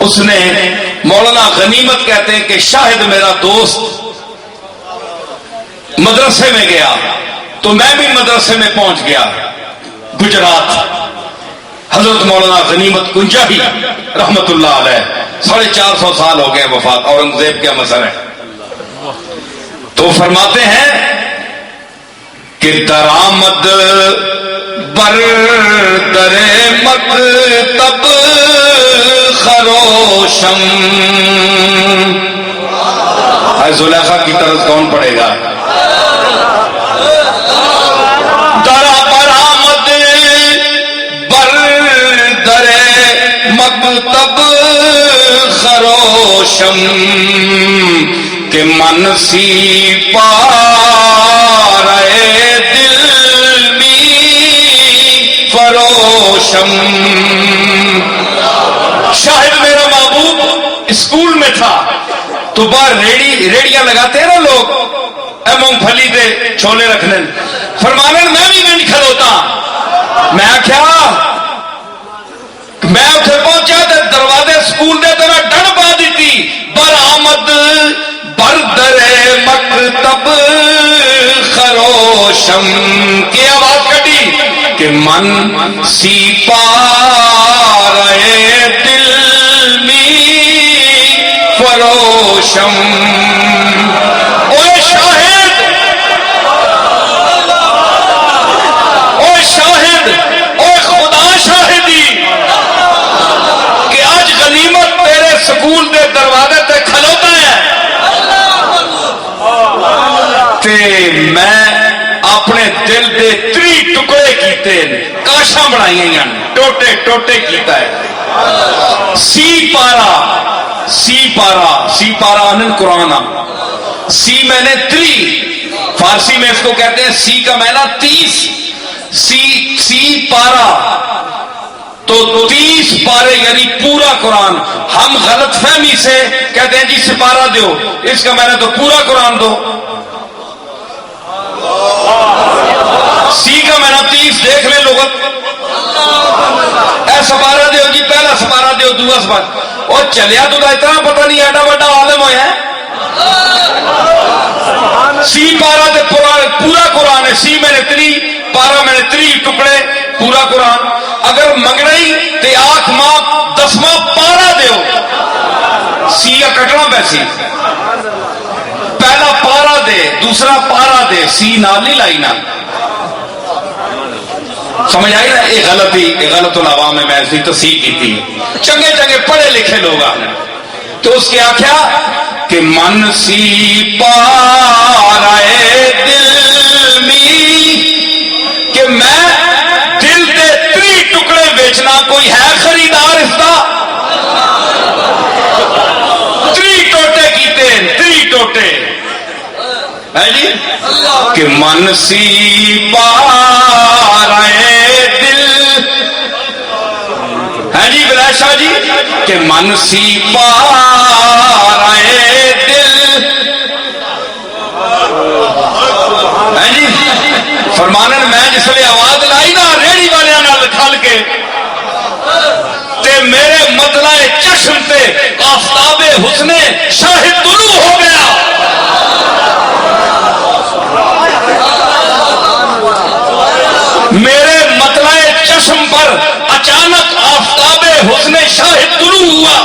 اس نے مولانا غنیمت کہتے ہیں کہ شاہد میرا دوست مدرسے میں گیا تو میں بھی مدرسے میں پہنچ گیا گجرات. حضرت مولانا غنیمت کنجاہی رحمت اللہ علیہ 450 سال ہو گئے وفات، اورنگزیب کے مسئلہ ہے. تو فرماتے ہیں کہ درآمد بر در مکتب خروشم. زلیخا کی طرز کون پڑے گا؟ برآمد بر در مکتب خروشم کہ من سی پارے دل می فروشم. شاہد میرا محبوب اسکول میں تھا تو باہر ریڑیاں لگاتے ہیں نا لوگ مونگ پھلی دے چھولے رکھنے. فرمانے میں بھی نہیں کھلوتا. میں کیا میں اتنے پہنچا تو دروازے اسکول دے تو میں ڈڑ پا دیتی. برآمد بر در مکتب خروشم کی آواز کٹی کہ من سی پارے دل می فروشم. اوے شاہد اوے خدا شاہدی کہ آج غنیمت تیرے سکول دے دروازے تے کھلوتا ہے تے میں اپنے دل دے 3 ٹکڑے کیتے کاشاں بنائی ہیں ٹوٹے ٹوٹے کیتا ہے. سی پارا آنند قرآن سی میں نے 3 فارسی میں اس کو کہتے ہیں سی کا معنی 30. سی پارا تو 30 پارے یعنی پورا قرآن. ہم غلط فہمی سے کہتے ہیں جی سپارہ دو، اس کا معنی تو پورا قرآن دو. سی کا معنی 30 دیکھ لیں لغت. اے سپارہ دیو جی، پہلا سپارہ دیو، دوسرا سپارہ. اور چلیا تو اتنا پتہ نہیں ایڈا بڑا عالم ہوا ہے. سی پارا تے پورا قرآن ہے. سی میں نے 3 پارا میں نے 3 ٹکڑے پورا قرآن. اگر منگنائی تے آنکھ ماں 10واں پارا دیو. سی یا کٹنا پیسی پہلا پارا دے دوسرا پارا دے، سی نال نہیں لائی نا. سمجھ آئی نا؟ یہ غلط العوام میں ایسی تصحیح کی تھی. چنگے چنگے پڑھے لکھے لوگ آنے تو اس کے آخیا کہ من سی پارے دل می کہ میں دل دے 3 ٹکڑے بیچنا. کوئی ہے خریدار اس کا؟ 3 ٹوٹے کیتے 3 ٹوٹے ہے جی کہ من سی پارے دل ہے جی بلال شاہ جی کہ من سی پارے دل ہے جی. فرمانے میں جس لیے آواز لائی نا ریڑی والے کھل کے تے میرے مطلع چشم تے آفتاب حسن شاہد طلوع ہو گیا. میرے مطلع چشم پر اچانک آفتاب حسن شاہد طلوع ہوا.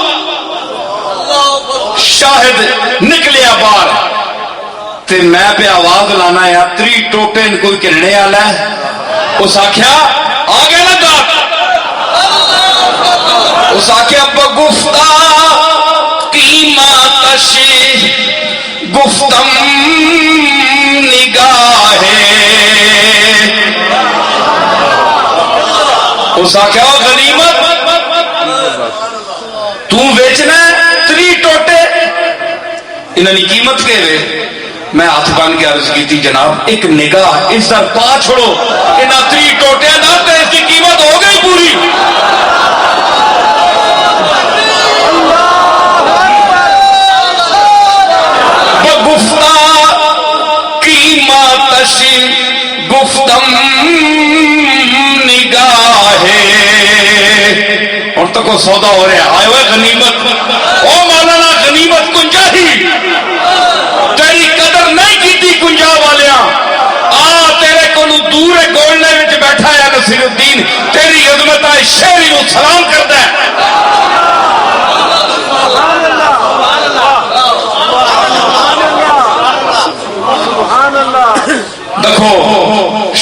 شاہد نکلیا باہر تے میں پہ آواز لانا ہے 3 ٹوٹے کوئی کرنے والا ہے. اس آخیا آگے لگا اس آخیا بگفتہ قیمتش گفتم نگاہے. اس آخیا غنیمت تو بیچنا 3 ٹوٹے انہوں نے قیمت کے وے. میں ہاتھ بن کے عرض کی تھی جناب ایک نگاہ اس در پا چھوڑو انہاں 3 ٹوٹے نہ تے اس کی قیمت ہو گئی پوری. بگفتہ قیمتش گفتم نگاہے. اور تو کو سودا ہو رہا ہے آئے ہوئے غنیمت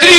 3